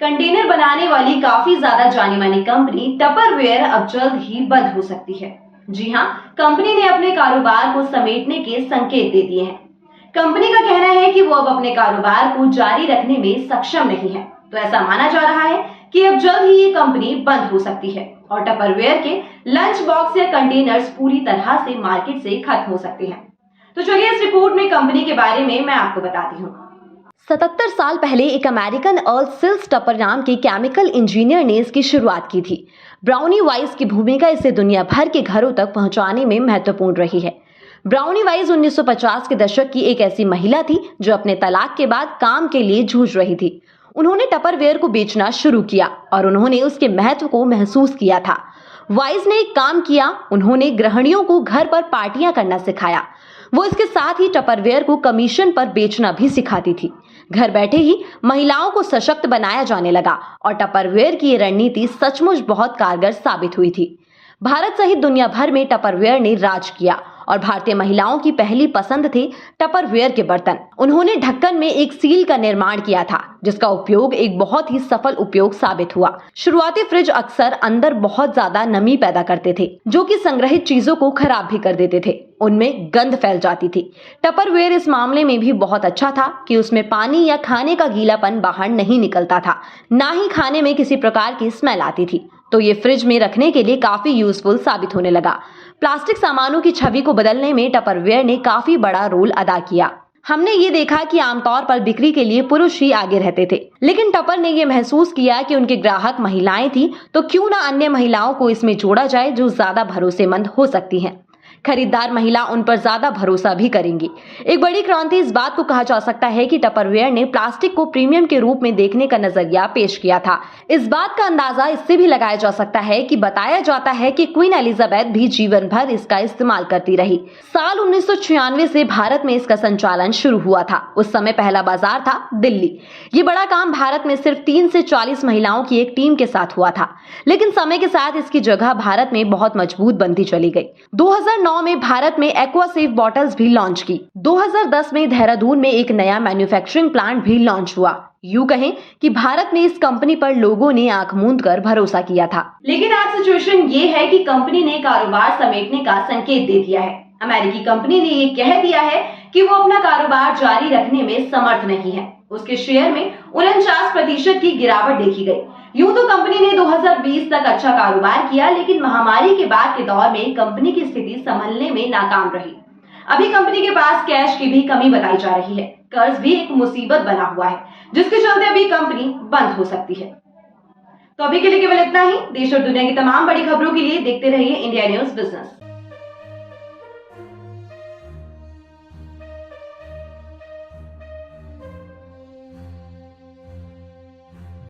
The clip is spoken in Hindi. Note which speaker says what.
Speaker 1: कंटेनर बनाने वाली काफी ज्यादा जानी मानी कंपनी टपरवेयर अब जल्द ही बंद हो सकती है। जी हां, कंपनी ने अपने कारोबार को समेटने के संकेत दे दिए हैं। कंपनी का कहना है कि वो अब अपने कारोबार को जारी रखने में सक्षम नहीं है, तो ऐसा माना जा रहा है कि अब जल्द ही ये कंपनी बंद हो सकती है और टपरवेयर के लंच बॉक्स या कंटेनर्स पूरी तरह से मार्केट से खत्म हो सकते हैं। तो चलिए इस रिपोर्ट में कंपनी के बारे में मैं आपको बताती हूँ।
Speaker 2: 77 साल पहले एक अमेरिकन अर्ल सिल्स टपर नाम के केमिकल इंजीनियर ने इसकी शुरुआत की थी। ब्राउनी वाइस की भूमिका इसे दुनिया भर के घरों तक पहुंचाने में महत्वपूर्ण रही है। ब्राउनी वाइस 1950 के दशक की एक ऐसी महिला थी जो अपने तलाक के बाद काम के लिए जूझ रही थी। उन्होंने टपरवेयर को बेचना शुरू किया और उन्होंने उसके महत्व को महसूस किया था। वाइस ने एक काम किया, उन्होंने गृहिणियों को घर पर पार्टियां करना सिखाया। वो इसके साथ ही टपरवेयर को कमीशन पर बेचना भी सिखाती थी। घर बैठे ही महिलाओं को सशक्त बनाया जाने लगा और टपरवेयर की ये रणनीति सचमुच बहुत कारगर साबित हुई थी। भारत सहित दुनिया भर में टपरवेयर ने राज किया और भारतीय महिलाओं की पहली पसंद थे टपरवेयर के बर्तन। उन्होंने ढक्कन में एक सील का निर्माण किया था जिसका उपयोग एक बहुत ही सफल उपयोग साबित हुआ। शुरुआती फ्रिज अक्सर अंदर बहुत ज्यादा नमी पैदा करते थे जो कि संग्रहित चीजों को खराब भी कर देते थे। उनमें गंध फैल जाती थी। टपरवेयर इस मामले में भी बहुत अच्छा था कि उसमें पानी या खाने का गीलापन बाहर नहीं निकलता था, ना ही खाने में किसी प्रकार की स्मेल आती थी, तो ये फ्रिज में रखने के लिए काफी यूजफुल साबित होने लगा। प्लास्टिक सामानों की छवि को बदलने में टपरवेयर ने काफी बड़ा रोल अदा किया। हमने ये देखा कि आमतौर पर बिक्री के लिए पुरुष ही आगे रहते थे, लेकिन टपर ने ये महसूस किया कि उनके ग्राहक महिलाएं थी, तो क्यों ना अन्य महिलाओं को इसमें जोड़ा जाए जो ज्यादा भरोसेमंद हो सकती हैं। खरीदार महिला उन पर ज्यादा भरोसा भी करेंगी। एक बड़ी क्रांति इस बात को कहा जा सकता है कि टपरवेयर ने प्लास्टिक को प्रीमियम के रूप में देखने का नजरिया पेश किया था। इस बात का अंदाजा इससे भी लगाया जा सकता है कि बताया जाता है कि क्वीन एलिजाबेथ भी जीवन भर इसका इस्तेमाल करती रही। साल 1996 से भारत में इसका संचालन शुरू हुआ था। उस समय पहला बाजार था दिल्ली। ये बड़ा काम भारत में सिर्फ 3 से 40 महिलाओं की एक टीम के साथ हुआ था, लेकिन समय के साथ इसकी जगह भारत में बहुत मजबूत बनती चली गई। 2009 में भारत में एक्वासेफ बॉटल्स भी लॉन्च की। 2010 में देहरादून में एक नया मैन्युफैक्चरिंग प्लांट भी लॉन्च हुआ। यूं कहें कि भारत में इस कंपनी पर लोगों ने आंख मूंद कर भरोसा किया था।
Speaker 1: लेकिन आज सिचुएशन ये है कि कंपनी ने कारोबार समेटने का संकेत दे दिया है। अमेरिकी कंपनी ने ये कह दिया है कि वो अपना कारोबार जारी रखने में समर्थ नहीं है। उसके शेयर में 49% की गिरावट देखी गई। यूं तो कंपनी ने 2020 तक अच्छा कारोबार किया, लेकिन महामारी के बाद के दौर में कंपनी की स्थिति संभलने में नाकाम रही। अभी कंपनी के पास कैश की भी कमी बताई जा रही है। कर्ज भी एक मुसीबत बना हुआ है, जिसके चलते अभी कंपनी बंद हो सकती है। तो अभी के लिए केवल इतना ही। देश और दुनिया की तमाम बड़ी खबरों के लिए देखते रहिए इंडिया न्यूज बिजनेस।